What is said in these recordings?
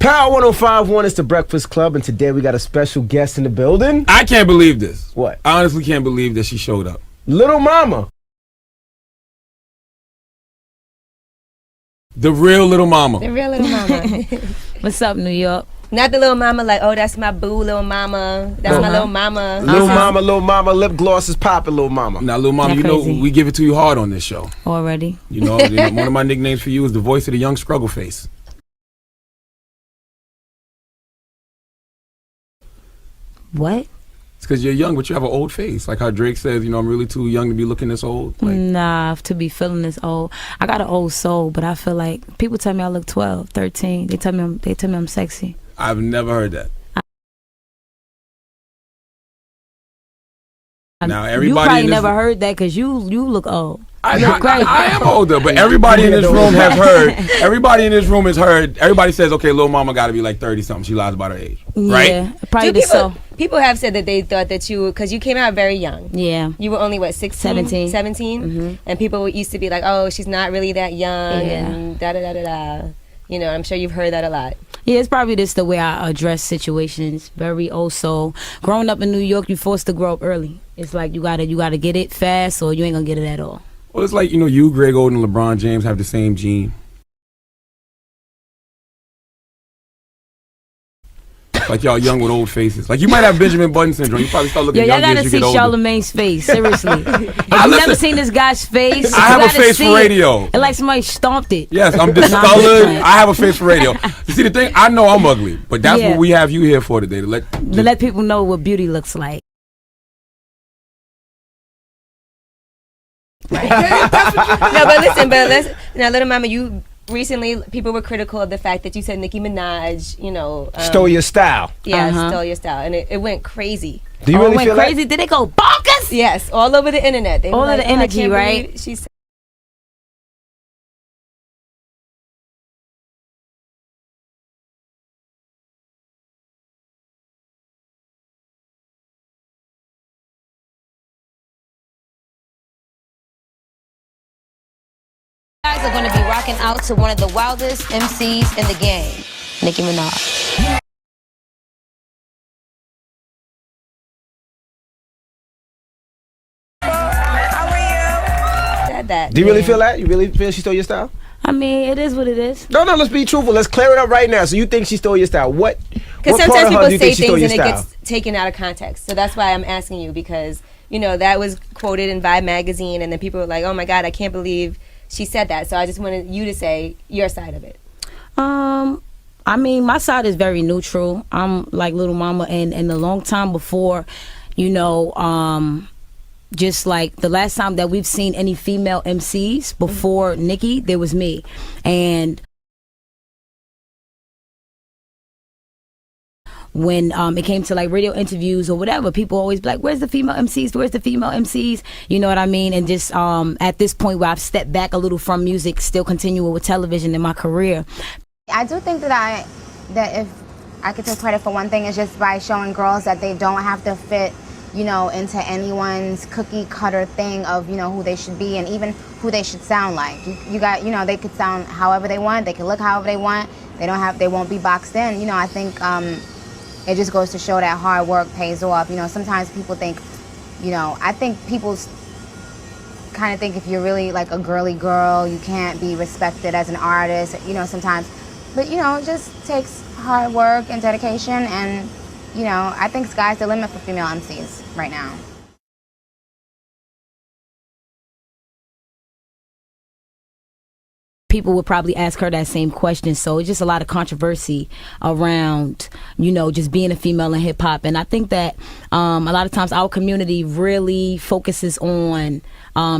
Power 105.1 is the Breakfast Club, and today we got a special guest in the building. I can't believe this. What? I honestly can't believe that she showed up. Little Mama. The real Little Mama. The real Little Mama. What's up, New York? Not the Little Mama like, oh, that's my boo, Little Mama. That's my Little Mama. Little Mama, lip gloss is popping, Little Mama. Now, Little Mama, That you know, crazy. we give it to you hard on this show. Already? You know, one of my nicknames for you is the voice of the young struggle face. What? It's because you're young, but you have an old face. Like how Drake says, you know, I'm really too young to be looking this old. Like, Nah, to be feeling this old. I got an old soul, but I feel like people tell me I look 12, 13. They tell me I'm sexy. I've never heard that. Now, everybody you probably in this never heard that because you look old. I am crazy. older, but everybody in this room has heard. Everybody in this room has heard. Everybody says, okay, Little Mama got to be like 30 something. She lies about her age, right? Yeah, probably so. People have said that they thought that you, because you came out very young. Yeah. You were only, what, 16? 17? Mm-hmm. And people used to be like, oh, she's not really that young, Yeah. and da-da-da-da-da. You know, I'm sure you've heard that a lot. Yeah, it's probably just the way I address situations. Very old soul. Growing up in New York, you're forced to grow up early. It's like you gotta get it fast, or you ain't gonna get it at all. Well, it's like, you know, you, Greg Oden, and LeBron James have the same gene. Like y'all young with old faces. Like you might have Benjamin Button syndrome. You probably start looking Yo, y'all younger gotta as you see get older. Charlamagne's face. Seriously, if you never seen this guy's face, I have you a gotta face see for radio. It like somebody stomped it. Yes, I'm Nah, I'm just discolored. playing. I have a face for radio. You see the thing? I know I'm ugly, but that's Yeah. what we have you here for today to let people know what beauty looks like. No, but listen, now, Little Mama, you recently, people were critical of the fact that you said Nicki Minaj, you know, Stole your style. Yeah, Uh-huh. stole your style, and it went crazy. Do you Oh, it really went feel crazy? Did it go bonkers? Yes, all over the internet. They were All of like, the "Oh, I energy, can't right? believe she said Guys are going to be rocking out to one of the wildest MCs in the game, Nicki Minaj. that. Do you really feel that? You really feel she stole your style? I mean, it is what it is. No, let's be truthful. Let's clear it up right now. So you think she stole your style? What? Because What part sometimes of her people do you say think she stole things your and it style? gets taken out of context. So that's why I'm asking you, because, you know, that was quoted in Vibe magazine, and then people were like, oh my God, I can't believe she said that. So I just wanted you to say your side of it. I mean, my side is very neutral. I'm like Little Mama, and a long time before, you know, just like the last time that we've seen any female MCs before Nicki, there was me. And when it came to like radio interviews or whatever, people always be like, where's the female MCs? Where's the female MCs? You know what I mean? And just at this point where I've stepped back a little from music, still continuing with television in my career. I do think that if I could take credit for one thing, is just by showing girls that they don't have to fit, you know, into anyone's cookie cutter thing of, you know, who they should be and even who they should sound like. You got, you know, they could sound however they want, they can look however they want. They won't be boxed in. You know, I think it just goes to show that hard work pays off. You know, sometimes people think, you know, I think people kind of think if you're really like a girly girl, you can't be respected as an artist, you know, sometimes. But, you know, it just takes hard work and dedication, and, you know, I think sky's the limit for female MCs right now. People would probably ask her that same question. So it's just a lot of controversy around, you know, just being a female in hip hop. And I think that a lot of times our community really focuses on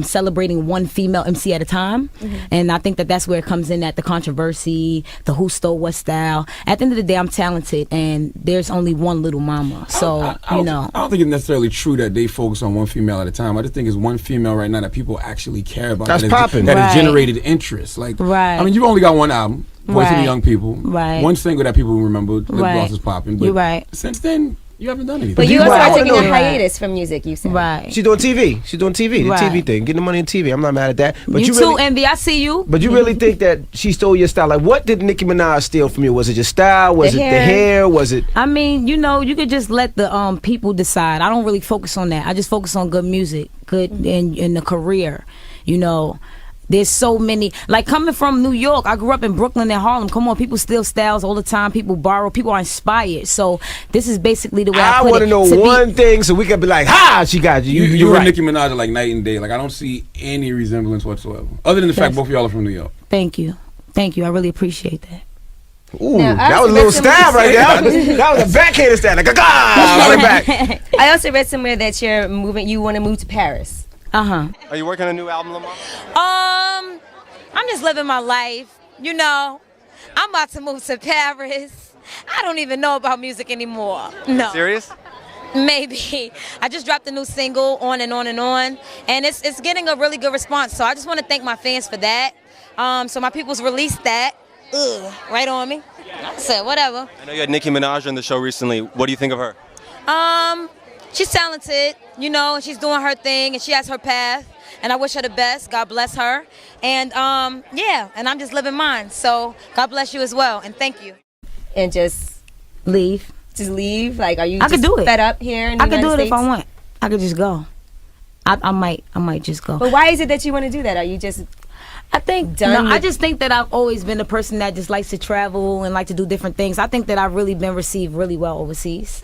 celebrating one female MC at a time. And I think that that's where it comes in, at the controversy, the who stole what style. At the end of the day, I'm talented, and there's only one Little Mama. So, you know. I don't think it's necessarily true that they focus on one female at a time. I just think it's one female right now that people actually care about. That's popping. That has Right. generated interest. Like, Right. I mean, you've only got one album, Voice of the Right. Young People. Right. One single that people remember, Lip Right. Gloss is popping. But You're right. since then, You haven't done anything. But you also I are wanna taking a know- hiatus from music, you said. Right. She's doing TV. She's doing TV. The Right. TV thing. Getting the money in TV. I'm not mad at that. But you you too, really, Envy. I see you. But you really think that she stole your style? Like, what did Nicki Minaj steal from you? Was it your style? Was The it hair. the hair? Was it? I mean, you could just let the people decide. I don't really focus on that. I just focus on good music, good in the career. There's so many, like coming from New York, I grew up in Brooklyn and Harlem. Come on, people steal styles all the time. People borrow. People are inspired. So this is basically the way I put it. want to know one thing so we can be like, ha, she got you. You You're and right. Nicki Minaj are like night and day. Like, I don't see any resemblance whatsoever. Other than the fact both of y'all are from New York. Thank you. I really appreciate that. Ooh, Now, I that was a also little read stab somewhere- right there. That was a backhanded stab. Like, right back. I also read somewhere that you want to move to Paris. Uh-huh. Are you working on a new album, Lil Mama? I'm just living my life. I'm about to move to Paris. I don't even know about music anymore. No. Serious? Maybe. I just dropped a new single, On and On and On, and it's getting a really good response. So I just want to thank my fans for that. So my people's released that. Right on me. I said, whatever. I know you had Nicki Minaj on the show recently. What do you think of her? She's talented, and she's doing her thing, and she has her path. And I wish her the best. God bless her. And and I'm just living mine. So God bless you as well, and thank you. And just Leave. leave? Like, are you I could do it. fed up here in the I could do United it if I States? want. I could just go. I might just go. But why is it that you want to do that? Are you just I think done I with- just think that I've always been a person that just likes to travel and like to do different things. I think that I've really been received really well overseas.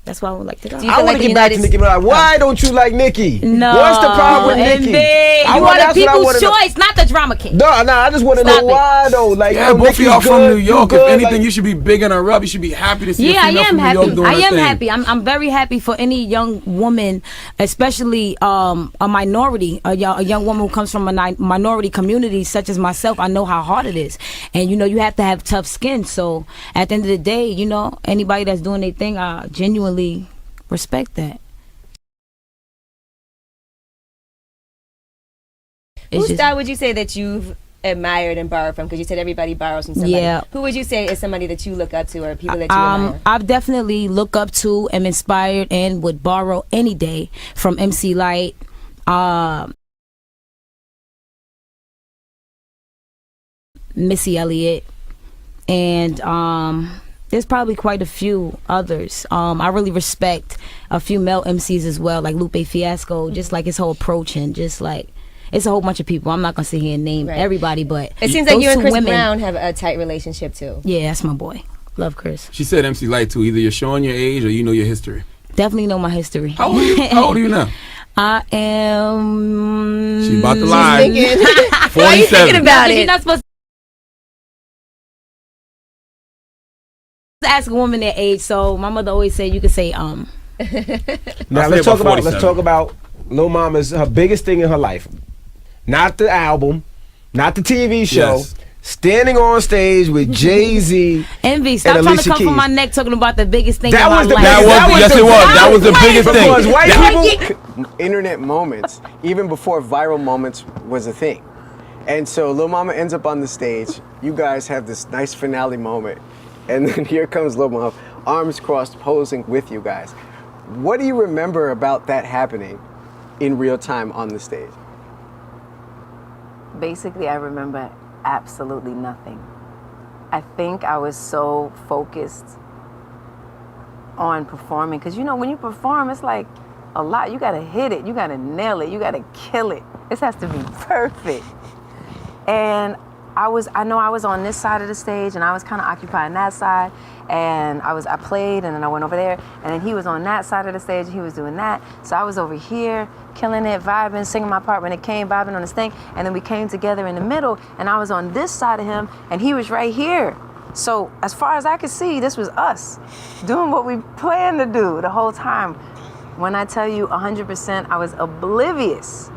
That's why I would like to go. Do you I feel want like to the get back to United Nicki Minaj. Why don't you like Nicki? No. What's the problem with Nicki? You are the people's choice, not the drama king. No, I just want to Stop know it. why though. Like, Yeah, yo, both of y'all Nicki's from good, New you York. If good, anything, like- you should be bigging her up. You should be happy to see Yeah, a I female am from New York happy. doing I her am thing. happy. I'm very happy for any young woman, especially a minority, a young woman who comes from a minority community such as myself. I know how hard it is, and you have to have tough skin. So at the end of the day, anybody that's doing their thing, I genuinely respect that. Whose style would you say that you've admired and borrowed from? Because you said everybody borrows from somebody. Yeah. Who would you say is somebody that you look up to or people that you admire? I've definitely look up to, am inspired, and would borrow any day from MC Light. Missy Elliott, and there's probably quite a few others. I really respect a few male MCs as well, like Lupe Fiasco, just like his whole approach, and just like it's a whole bunch of people. I'm not gonna sit here and name everybody, but It seems like those you and two Chris women- Brown have a tight relationship too. Yeah, that's my boy. Love Chris. She said MC Light too. Either you're showing your age or you know your history. Definitely know my history. How old are you? How old are you now? I am. She about to lie. Why are you thinking 47. about You're it? not supposed to ask a woman their age, so my mother always said you could say Now I'll let's say talk about about 47. Lil Mama's her biggest thing in her life. Not the album, not the TV show. Yes. Standing on stage with Jay-Z. Envy. Stop and trying to Alicia come Keys. from my neck talking about the biggest thing That in my was the life. biggest- that was yes, the- it was. That was the Because biggest thing. white That- people. Internet moments, even before viral moments was a thing. And so Lil Mama ends up on the stage. You guys have this nice finale moment. And then here comes Lil Mama, arms crossed, posing with you guys. What do you remember about that happening in real time on the stage? Basically, I remember absolutely nothing. I think I was so focused on performing, because when you perform, it's like a lot. You gotta hit it, you gotta nail it, you gotta kill it. This has to be perfect. And I know I was on this side of the stage, and I was kind of occupying that side, and I played, and then I went over there, and then he was on that side of the stage, and he was doing that. So I was over here, killing it, vibing, singing my part when it came, vibing on this thing, and then we came together in the middle, and I was on this side of him, and he was right here. So as far as I could see, this was us doing what we planned to do the whole time. When I tell you 100%, I was oblivious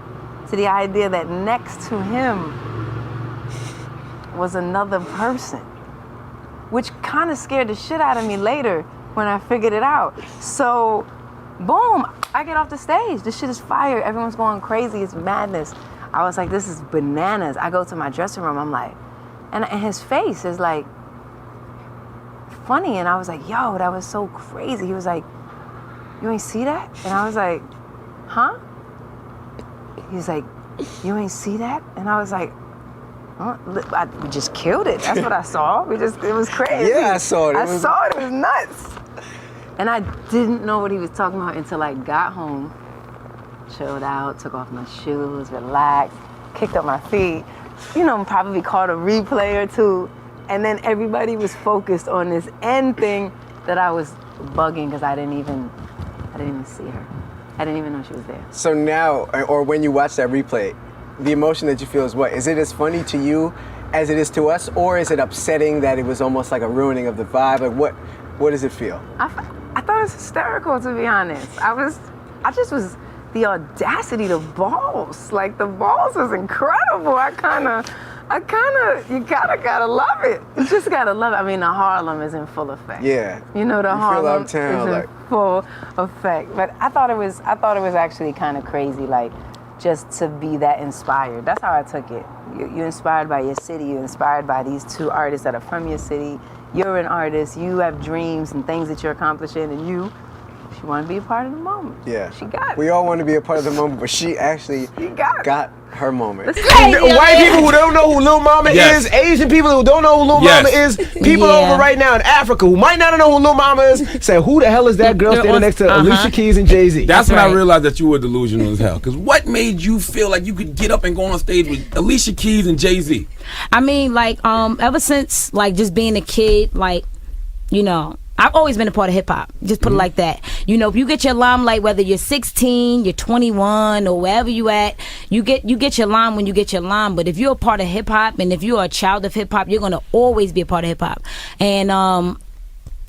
to the idea that next to him was another person, which kind of scared the shit out of me later when I figured it out. So, boom, I get off the stage. This shit is fire. Everyone's going crazy. It's madness. I was like, this is bananas. I go to my dressing room. I'm like, and his face is like funny. And I was like, yo, that was so crazy. He was like, you ain't see that? And I was like, huh? He's like, you ain't see that? And I was like, we just killed it. That's what I saw. It was crazy. Yeah, I saw it. I saw it. It was nuts. And I didn't know what he was talking about until I got home, chilled out, took off my shoes, relaxed, kicked up my feet, probably caught a replay or two. And then everybody was focused on this end thing that I was bugging because I didn't even see her. I didn't even know she was there. So now, or when you watch that replay, the emotion that you feel is what? Is it as funny to you as it is to us, or is it upsetting that it was almost like a ruining of the vibe? Like what does it feel? I thought it was hysterical, to be honest. I just was, the audacity, the balls. Like, the balls was incredible. You gotta love it. You just gotta love it. I mean, the Harlem is in full effect. Yeah. The Harlem is uptown, in full effect. But I thought it was actually kind of crazy, like, just to be that inspired. That's how I took it. You're inspired by your city. You're inspired by these two artists that are from your city. You're an artist. You have dreams and things that you're accomplishing, and she wanted to be a part of the moment. Yeah. She got it. We all want to be a part of the moment, but she actually got her moment. White people who don't know who Lil Mama is, Asian people who don't know who Lil Mama is, people over right now in Africa who might not know who Lil Mama is, say, who the hell is that girl standing next to Alicia Keys and Jay-Z? That's when I realized that you were delusional as hell. Because what made you feel like you could get up and go on stage with Alicia Keys and Jay-Z? I mean, like, ever since, like, just being a kid, like, I've always been a part of hip hop. Just put it like that. If you get your limelight, whether you're 16, you're 21, or wherever you at, you get your lime when you get your lime. But if you're a part of hip hop, and if you're a child of hip hop, you're gonna always be a part of hip hop. And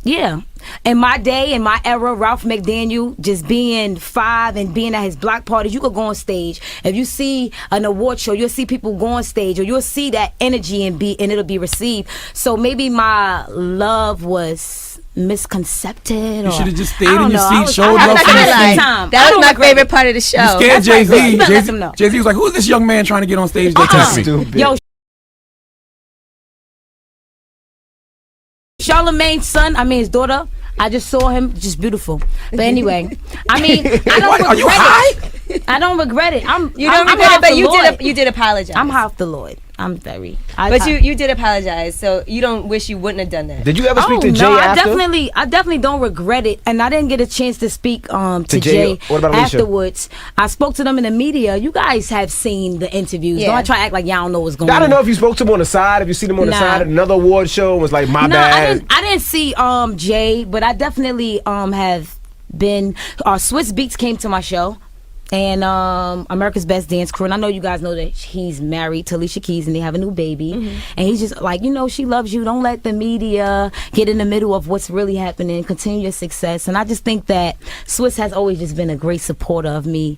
yeah, in my day, in my era, Ralph McDaniel just being 5 and being at his block parties, you could go on stage. If you see an award show, you'll see people go on stage, or you'll see that energy and it'll be received. So maybe my love was misconcepted. You should have just stayed in your seat, showed love for your seat. That was my favorite part of the show. You scared Jay-Z. Jay-Z was like, who's this young man trying to get on stage? Yo, Charlamagne's son, his daughter, I just saw him, just beautiful. But anyway, I don't regret Are you high? it. I don't regret it. You don't regret it, but you did apologize. I'm half the Lord. I'm very. You did apologize, so you don't wish you wouldn't have done that. Did you ever speak to Jay after? I definitely don't regret it, and I didn't get a chance to speak to Jay what about afterwards. I spoke to them in the media. You guys have seen the interviews. Yeah. Don't try to act like y'all don't know what's going on. I don't know if you spoke to him on the side, if you seen him on the side at another award show and was like, my bad. I didn't see Jay, but I definitely have been. Swiss Beats came to my show. And America's Best Dance Crew, and I know you guys know that he's married to Alicia Keys and they have a new baby. And he's just like, she loves you. Don't let the media get in the middle of what's really happening. Continue your success. And I just think that Swiss has always just been a great supporter of me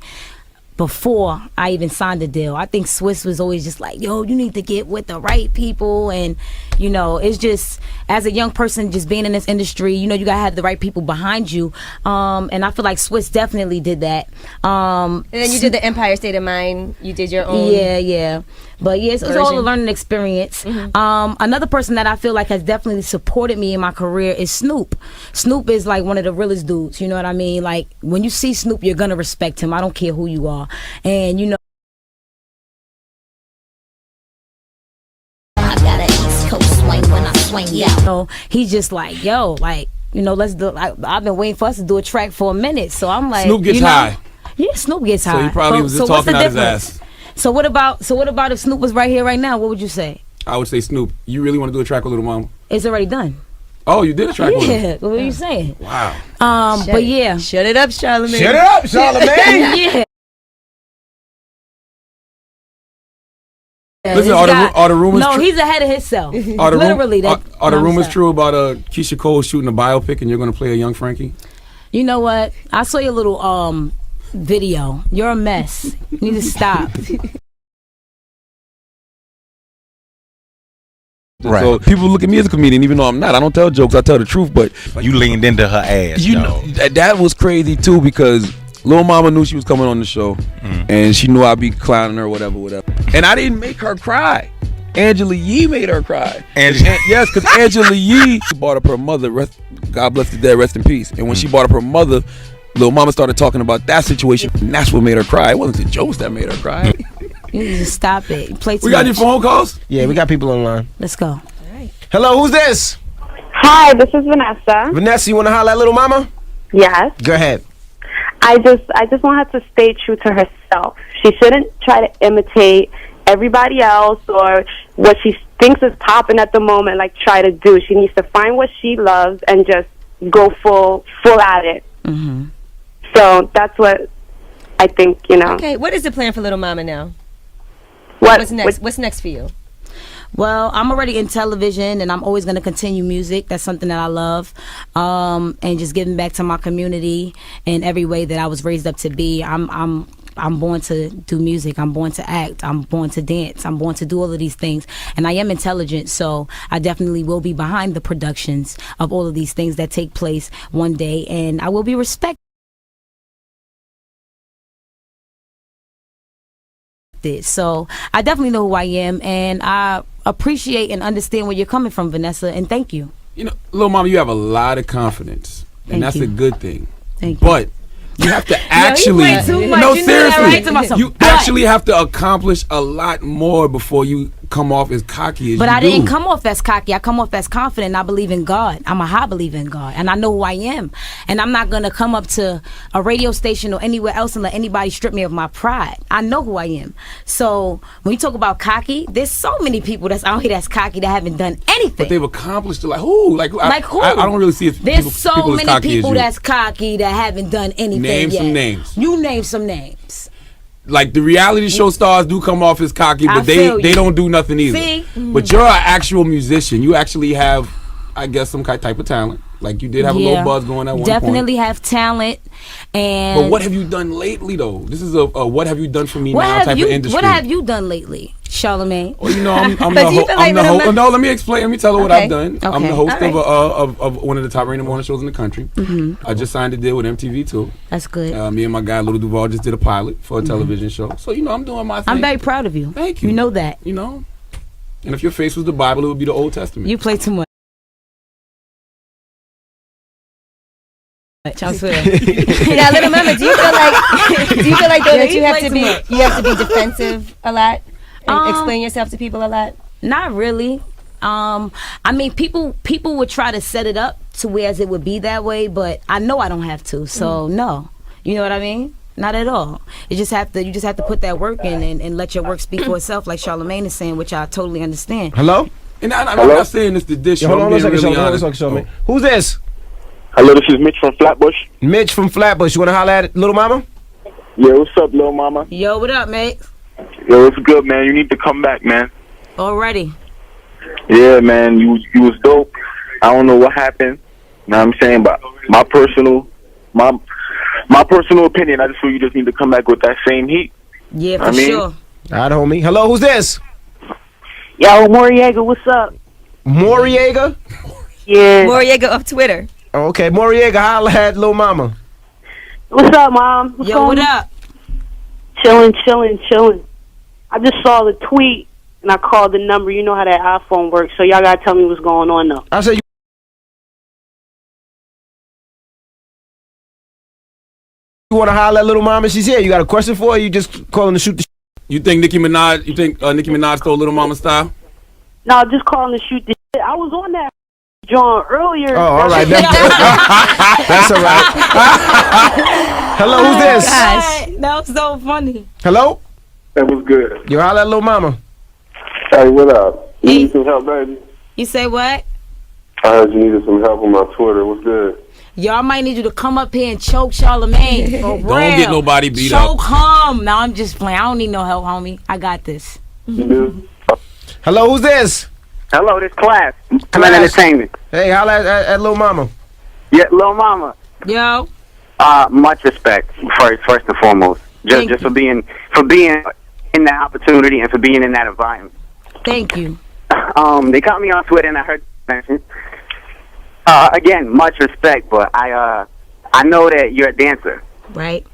before I even signed the deal. I think Swiss was always just like, yo, you need to get with the right people. And it's just, as a young person just being in this industry, you gotta have the right people behind you. And I feel like Swiss definitely did that. And then you did the Empire State of Mind. You did your own. Yeah. But yeah, it's all a learning experience. Another person that I feel like has definitely supported me in my career is Snoop. Snoop is like one of the realest dudes, you know what I mean? Like, when you see Snoop, you're gonna respect him. I don't care who you are. And I got an East Coast swing when I swing, yo. He's just like, yo, like, let's do. I've been waiting for us to do a track for a minute, so I'm like, Snoop gets high. Yeah, Snoop gets high. So he probably was just talking out his ass. So what about if Snoop was right here right now? What would you say? I would say, Snoop, you really want to do a track with Lil Mama? It's already done. Oh, you did a track with him? Yeah, what are you saying? Wow. But yeah. Shut it up, Charlamagne. Shut it up, Charlamagne. Yeah. Listen, are the rumors No, he's ahead of himself. Are the Literally. Are the rumors true about Keisha Cole shooting a biopic and you're going to play a young Frankie? You know what? I saw your little video. You're a mess. You need to stop. Right. So people look at me as a comedian, even though I'm not. I don't tell jokes. I tell the truth. But you leaned into her ass. You know that was crazy too, because Lil Mama knew she was coming on the show, and she knew I'd be clowning her, whatever. And I didn't make her cry. Angela Yee made her cry. Yes, because Angela Yee brought up her mother. God bless the dead, rest in peace. And when she brought up her mother, Lil Mama started talking about that situation, and that's what made her cry. It wasn't the jokes that made her cry. You need to stop it. Play too We got any much. phone calls? Yeah, we got people online. Let's go. Hello, who's this? Hi, this is Vanessa. Vanessa, you want to holler at Little Mama? Yes. Go ahead. I just want her to stay true to herself. She shouldn't try to imitate everybody else or what she thinks is popping at the moment, like try to do. She needs to find what she loves and just go full at it. Mm-hmm. So that's what I think, Okay, what is the plan for Little Mama now? What's next? What's next for you? Well, I'm already in television, and I'm always going to continue music. That's something that I love, and just giving back to my community in every way that I was raised up to be. I'm born to do music. I'm born to act. I'm born to dance. I'm born to do all of these things, and I am intelligent, so I definitely will be behind the productions of all of these things that take place one day, and I will be respected. So I definitely know who I am, and I appreciate and understand where you're coming from, Vanessa, and thank you. You know, Little Mama, you have a lot of confidence, and Thank that's you. a good thing. Thank you. But you have to actually, play too much. no, You know that, right, to seriously, myself. you But- actually have to accomplish a lot more before you come off as cocky as But you I do. didn't come off as cocky. I come off as confident. I believe in God. I'm a high believer in God, and I know who I am. And I'm not gonna come up to a radio station or anywhere else and let anybody strip me of my pride. I know who I am. So when you talk about cocky, there's so many people that's out here that's cocky that haven't done anything. But they've accomplished it. Like who? Like who? Like who? I don't really see it. There's so people as many cocky as people you. that's cocky that haven't done anything Name yet. some names. You name some names. Like the reality show stars do come off as cocky, I but feel they you. don't do nothing either. See? But you're an actual musician. You actually have, I guess, some type of talent. Like you did have a little buzz going at one Definitely point. have talent. And But what have you done lately, though? This is a what have you done for me what now have type you, of industry. What have you done lately, Charlamagne? Well, you know, I'm But the do you host. feel like Little No, let me explain. Let me tell her what Okay. I've done. I'm Okay. the host All of one of the top rated morning shows in the country. Mhm. I just signed a deal with MTV too. That's good. Me and my guy Little Duval just did a pilot for a television show. So you know, I'm doing my thing. I'm very proud of you. Thank you. You know that. You know, and if your face was the Bible, it would be the Old Testament. You play too much. I'm swear. Now, Little Mama, do you feel like though Yeah, that you you have play to too be much. defensive a lot and explain yourself to people a lot? Not really. I mean, people would try to set it up to whereas it would be that way, but I know I don't have to. So no, you know what I mean? Not at all. You just have to put that work in and let your work speak for itself, like Charlamagne is saying, which I totally understand. Hello? And I'm not saying this to dish. Hold on I'm a second, being really Hold on a honest. second, Who's this? Hello, this is Mitch from Flatbush. Mitch from Flatbush. You want to holler at Little Mama? Yeah, what's up, little mama? Yo, what up, mate? Yo, what's good, man? You need to come back, man. Already. Yeah, man, you was dope. I don't know what happened. You know what I'm saying? But my personal opinion, I just feel you just need to come back with that same heat. Yeah, for I mean, sure. All right, homie. Hello, who's this? Yo, Moriega, what's up? Moriega? Yeah. Moriega of Twitter. Oh, okay, Moriega, holla at Little Mama. What's up, Mom? What's Yo, what going on? up? Chilling. I just saw the tweet and I called the number. You know how that iPhone works, so y'all gotta tell me what's going on though. I said you want to holler at Little Mama? She's here. You got a question for her? Or you just calling to shoot the You think Nicki Minaj stole Little Mama style? No, just calling to shoot the shit. I was on that John earlier. Oh, all right. That's all right. Hello, who's this? Gosh, that was so funny. Hello? That was good. You holler at Little Mama. Hey, what up? You need some help, baby? You say what? I heard you needed some help on my Twitter. What's good? Y'all might need you to come up here and choke Charlamagne. For real. Don't get nobody beat up. Choke him. No, I'm just playing. I don't need no help, homie. I got this. You do? Hello, who's this? Hello, this Class. Class. Entertainment. Hey, holla at Little Mama. Yeah, Lil Mama. Yo. Much respect first and foremost. Just for being in that opportunity and for being in that environment. Thank you. They caught me on Twitter and I heard you mention. Again, much respect, but I know that you're a dancer. Right.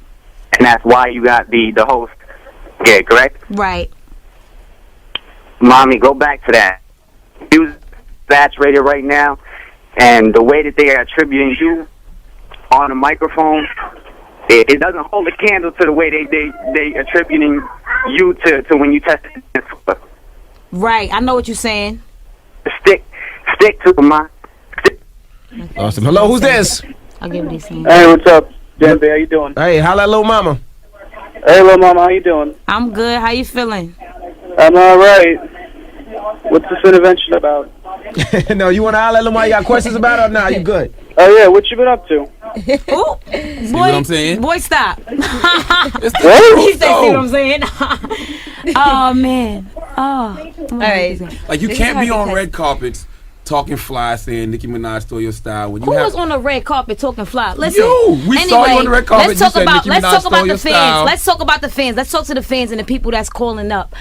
And that's why you got the host gig, correct? Right. Mommy, go back to that. Music's saturated right now, and the way that they are attributing you on a microphone it doesn't hold a candle to the way they attributing you to when you tested. Right, I know what you're saying. Stick to it, man. Awesome. Hello, who's this? I'll give these things. Hey, what's up, Jenby? How you doing? Hey, holla at Lil Mama. Hey, Lil Mama, how you doing? I'm good. How you feeling? I'm all right. What's this intervention about? No, you want to holla at Lil Mama? You got questions about it or nah? You good? Oh, yeah, what you been up to? Ooh, See what I'm saying? Boy, stop. What? He said, see what I'm saying? Oh, man. Oh. All right. Like, you can't be on red carpets talking fly, saying Nicki Minaj stole your style. When you Who was on the red carpet talking fly? Listen, we saw you on the red carpet. Let's talk about Nicki Minaj stole the your fans. style. Let's talk about the fans. Let's talk to the fans and the people that's calling up.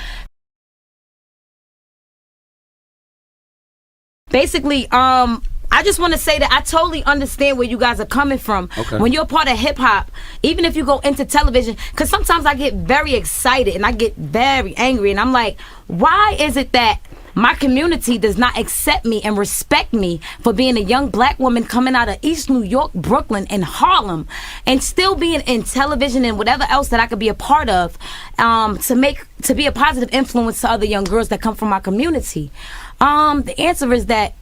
Basically, I just want to say that I totally understand where you guys are coming from. Okay. When you're a part of hip hop, even if you go into television, because sometimes I get very excited and I get very angry, and I'm like, why is it that my community does not accept me and respect me for being a young black woman coming out of East New York, Brooklyn, and Harlem, and still being in television and whatever else that I could be a part of, to be a positive influence to other young girls that come from my community? The answer is that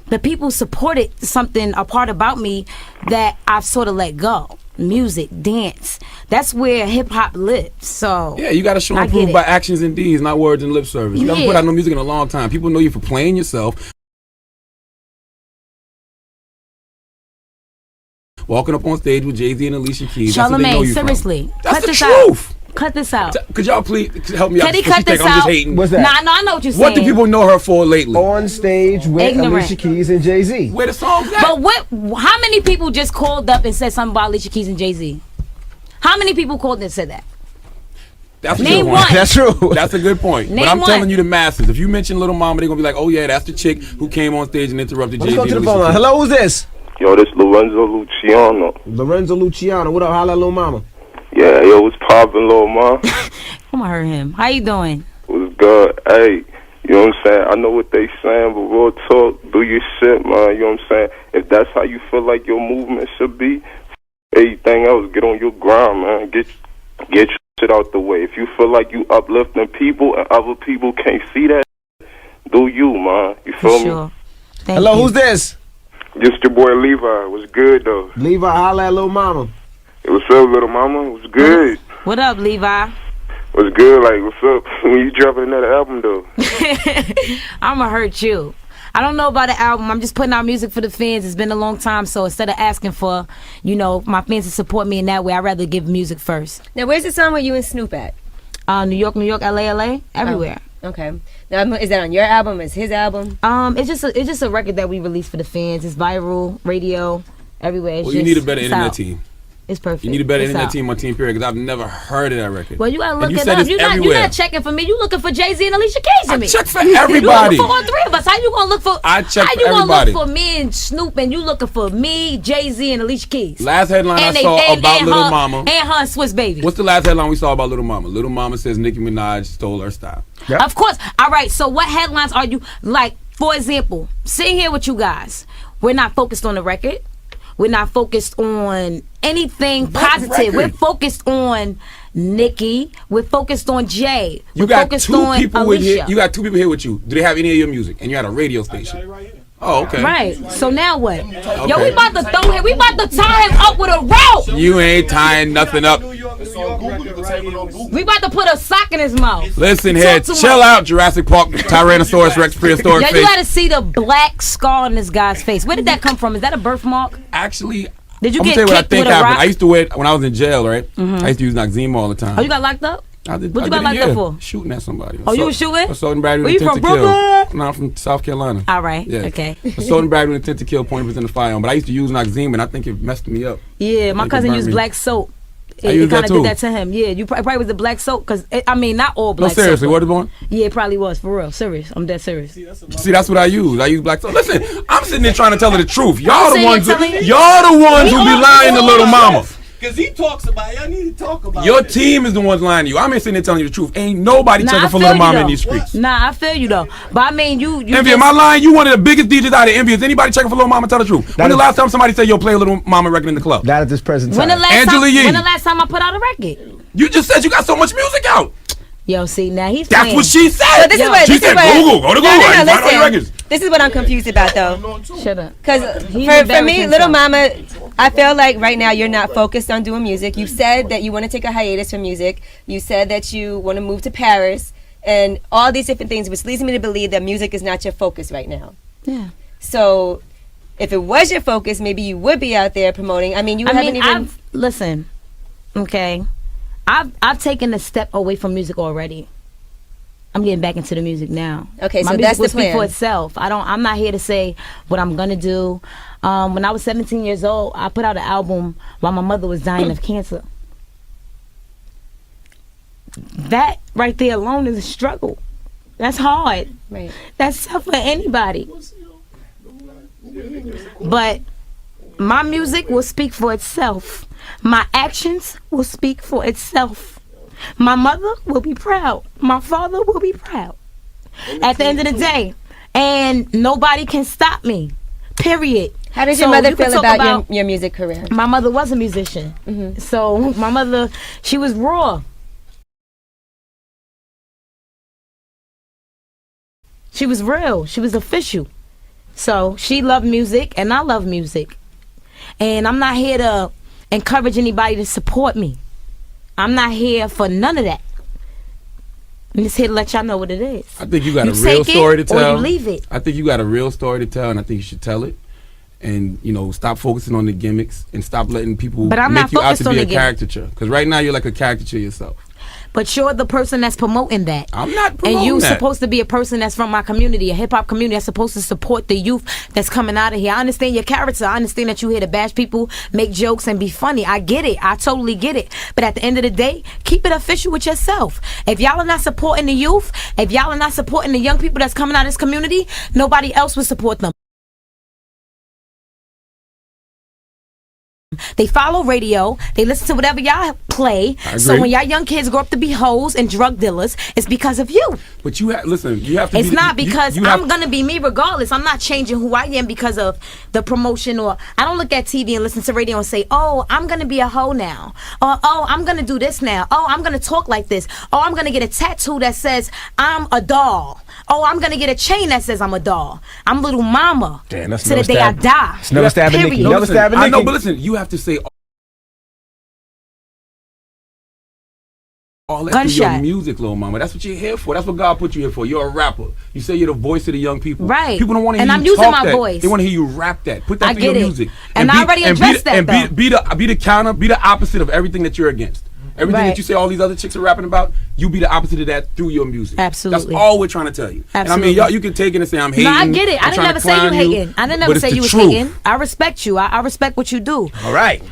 the people supported something, a part about me that I've sort of let go. Music, dance. That's where hip hop lives. So yeah, you got to show and prove by actions and deeds, not words and lip service. You haven't put out no music in a long time. People know you for playing yourself, walking up on stage with Jay-Z and Alicia Keys. Charlamagne, seriously, that's cut the this truth. Out. Cut this out. Could y'all please help me out? Can he cut this I'm out? just hating. What's that? Nah, no, I know what you're saying. What do people know her for lately? On stage with Alicia Keys and Jay-Z. Where the song's at? But how many people just called up and said something about Alicia Keys and Jay-Z? How many people called and said that? That's Name a good one. point. That's true. That's a good point. Name but I'm one. telling you, the masses. If you mention Little Mama, they're gonna be like, "Oh yeah, that's the chick who came on stage and interrupted Jay-Z." Let's go to the phone line. Hello, who's this? Yo, this Lorenzo Luciano. Lorenzo Luciano. What up? Holla at Lil Mama. Yeah, yo, what's poppin', Lil Ma? I'm gonna hurt him. How you doing? What's good? Hey, you know what I'm saying? I know what they saying, but real talk, do your shit, man. You know what I'm saying? If that's how you feel like your movement should be, anything else, get on your grind, man. Get your shit out the way. If you feel like you uplifting people and other people can't see that, do you, man? You feel me? Hello, who's this? Just your boy Levi. What's good, though? Levi, holla at Lil Mama. Hey, what's up, little mama? What's good? What up, Levi? What's good? Like, what's up? When you dropping another album, though? I'm gonna hurt you. I don't know about the album. I'm just putting out music for the fans. It's been a long time, so instead of asking for, my fans to support me in that way, I'd rather give music first. Now, where's the song where you and Snoop at? New York, LA, everywhere. Oh, okay. Now, is that on your album? Is his album? It's just a record that we released for the fans. It's viral, radio, everywhere. Well, you need a better internet out. team. It's perfect. You need a better It's internet out. team on Team Period, because I've never heard of that record. Well, you gotta look you it said up. it's You're not checking for me. You looking for Jay-Z and Alicia Keys and me. I check for everybody. You looking for all three of us. How you gonna look for? I check how for you everybody. gonna look for me and Snoop, and you looking for me, Jay-Z, and Alicia Keys? Last headline I saw about Little Mama. And her and Swiss Baby. What's the last headline we saw about Little Mama? Little Mama says Nicki Minaj stole her style. Yep. Of course. All right. So what headlines are you like? For example, sitting here with you guys, we're not focused on the record. We're not focused on anything positive. We're focused on Nicki. We're focused on Jay. You We're got focused two on people Alicia. with here. You got two people here with you. Do they have any of your music? And you had a radio station. Oh, okay. Right. So now what? Yo, Okay. we about to throw him. We about to tie him up with a rope. You ain't tying nothing up. We about to put a sock in his mouth. Listen Talk here, too chill much. out, Jurassic Park, Tyrannosaurus Rex, prehistoric Yeah, face. you gotta see the black scar on this guy's face. Where did that come from? Is that a birthmark? Actually, did you I'm get gonna tell you what I kicked think with a happened. rock? I used to wear it when I was in jail, right? Mhm. I used to use Noxzema all the time. Oh, you got locked up? I did, What you got locked up for? Shooting at somebody. Oh, you was shooting? Assault and battery Where with you intent from, to kill. Brooklyn? No, I'm from South Carolina. All right. Yeah. Okay. Assault and battery with intent to kill, 20% of fire on. But I used to use Noxzema, and I think it messed me up. Yeah, my Like, it cousin burnt used me. black soap. I It used kind that of too. did that to him. Yeah, you probably was the black soap because I mean not all No, black. seriously, soap, what is on? Yeah, it probably was for real. Serious, I'm dead serious. See, that's what I use. I use black soap. Listen, I'm sitting there trying to tell her the truth. I'm Y'all the sitting ones. here telling you- Y'all the ones who be lying to Little Mama. Because he talks about it. I need to talk about Your it. team is the ones lying to you. I'm sitting there telling you the truth. Ain't nobody checking for Little Mama in these streets. Nah, I feel you though. But I mean, you Envy, am I lying? You one of the biggest DJs out of Envy. Is anybody checking for Little Mama? Tell the truth. When the last time somebody said, yo, play a Little Mama record in the club? Not at this present time. When the last time I put out a record? You just said you got so much music out. Yo, see, now he's That's playing. what she said. So this is what, she this said, is what Google, go to Google. I can find all your records. This is what I'm confused about, though. Shut up. Because for embarrassing me, Little himself. Mama, I feel like right now you're not focused on doing music. You said that you want to take a hiatus from music. You said that you want to move to Paris and all these different things, which leads me to believe that music is not your focus right now. Yeah. So if it was your focus, maybe you would be out there promoting. I mean, you haven't even... Listen, okay. I've taken a step away from music already. I'm getting back into the music now. Okay, my so music that's will the speak plan. for itself. I'm not here to say what I'm gonna do. When I was 17 years old, I put out an album while my mother was dying of cancer. That right there alone is a struggle. That's hard. Right. That's tough for anybody. But my music will speak for itself. My actions will speak for itself. My mother will be proud. My father will be proud. At the end of the day. And nobody can stop me. Period. How did your mother feel about your music career? My mother was a musician. Mm-hmm. So my mother, she was raw. She was real. She was official. So she loved music and I love music. And I'm not here to encourage anybody to support me. I'm not here for none of that. I'm just here to let y'all know what it is. I think you got a You real take it story to tell. or you leave it. I think you got a real story to tell, and I think you should tell it. And stop focusing on the gimmicks and stop letting people But I'm make not you out focused to on be a the gimmick. caricature. Because right now you're like a caricature yourself. But you're the person that's promoting that. I'm not promoting And you're that. supposed to be a person that's from my community, a hip-hop community that's supposed to support the youth that's coming out of here. I understand your character. I understand that you're here to bash people, make jokes, and be funny. I get it. I totally get it. But at the end of the day, keep it official with yourself. If y'all are not supporting the youth, if y'all are not supporting the young people that's coming out of this community, nobody else will support them. They follow radio. They listen to whatever y'all play. So when y'all young kids grow up to be hoes and drug dealers, it's because of you. But listen, you have to It's be... not because you have- I'm going to be me regardless. I'm not changing who I am because of the promotion, or I don't look at TV and listen to radio and say, oh, I'm going to be a hoe now. Or, oh, I'm going to do this now. Oh, I'm going to talk like this. Oh, I'm going to get a tattoo that says I'm a doll. Oh, I'm going to get a chain that says I'm a doll. I'm Little Mama. Damn, that's to the another day I stab. die. It's another stab at Nicki. Period. Another stab at I know, Nicki. but listen, you have to say all that through your Gunshot. music, Little Mama. That's what you're here for. That's what God put you here for. You're a rapper. You say you're the voice of the young people. Right. People don't want to hear And you I'm using talk my that. voice. They want to hear you rap that. Put that I through your get it. music. And I already addressed that, and though. be the counter, be the opposite of everything that you're against. Everything Right. that you say all these other chicks are rapping about, you be the opposite of that through your music. Absolutely. That's all we're trying to tell you. And I Absolutely. mean, y'all, you can take it and say I'm hating. No, I get it. I I'm didn't trying never to say you clown hating. I didn't but never it's say the you was truth. hating. I respect you. I respect what you do. All right.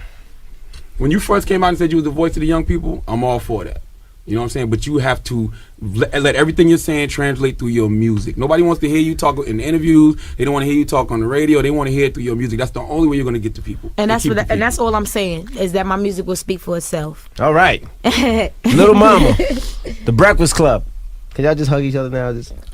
When you first came out and said you was the voice of the young people, I'm all for that. You know what I'm saying? But you have to let everything you're saying translate through your music. Nobody wants to hear you talk in interviews. They don't want to hear you talk on the radio. They want to hear it through your music. That's the only way you're going to get to people. And that's keep what, the and that's people. all I'm saying is that my music will speak for itself. All right. Little Mama, The Breakfast Club. Can y'all just hug each other now?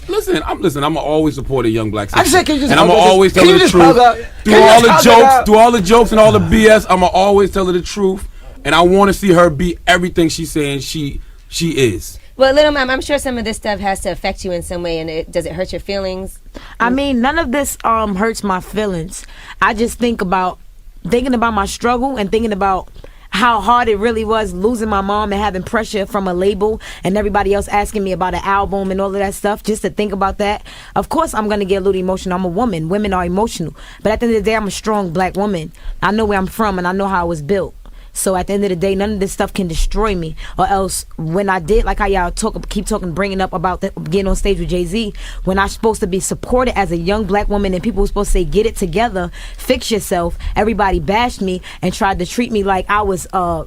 Listen, I'm gonna always support a young black I sister. said, can you just and I'm hug gonna her? always Can tell her you the just truth. hug her? Through Can you all just the hug her jokes, out? through all the jokes and all the BS, I'm gonna always tell her the truth. And I want to see her be everything she's saying she is. Well, Little Mom, I'm sure some of this stuff has to affect you in some way, and does it hurt your feelings? I mean, none of this hurts my feelings. I just thinking about my struggle and thinking about how hard it really was losing my mom and having pressure from a label and everybody else asking me about an album and all of that stuff. Just to think about that, of course I'm gonna get a little emotional. I'm a woman. Women are emotional, but at the end of the day, I'm a strong black woman. I know where I'm from and I know how I was built. So at the end of the day, none of this stuff can destroy me. Or else, when I did, like how y'all keep talking, bringing up about getting on stage with Jay-Z, when I'm supposed to be supported as a young black woman and people were supposed to say, get it together, fix yourself, everybody bashed me and tried to treat me like I was a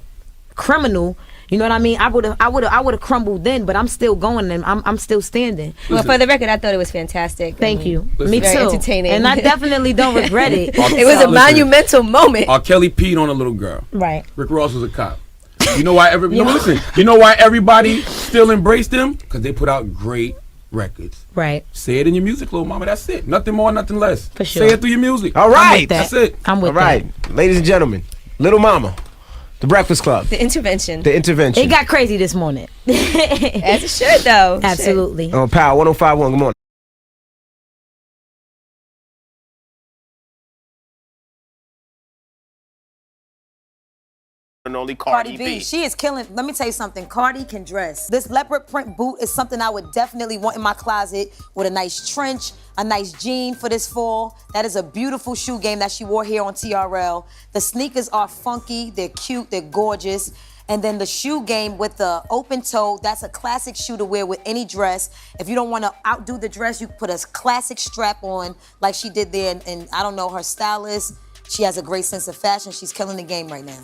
criminal. You know what I mean? I would have crumbled then, but I'm still going and I'm still standing. Well, for the record, I thought it was fantastic. Thank you. Me too. Entertaining, and I definitely don't regret it. It was a monumental moment. R. Kelly peed on a little girl. Right. Rick Ross was a cop. You know why? Listen. You know why everybody still embraced them? Because they put out great records. Right. Say it in your music, little mama. That's it. Nothing more, nothing less. For sure. Say it through your music. All right. That's it. I'm with All right, ladies and gentlemen, Little Mama, The Breakfast Club, The Intervention. It got crazy this morning. As it should, though. Absolutely. On Power 105.1. Good morning. And only Cardi B. She is killing. Let me tell you something. Cardi can dress. This leopard print boot is something I would definitely want in my closet with a nice trench, a nice jean for this fall. That is a beautiful shoe game that she wore here on TRL. The sneakers are funky. They're cute. They're gorgeous. And then the shoe game with the open toe, that's a classic shoe to wear with any dress. If you don't want to outdo the dress, you put a classic strap on like she did there. And I don't know, her stylist, she has a great sense of fashion. She's killing the game right now.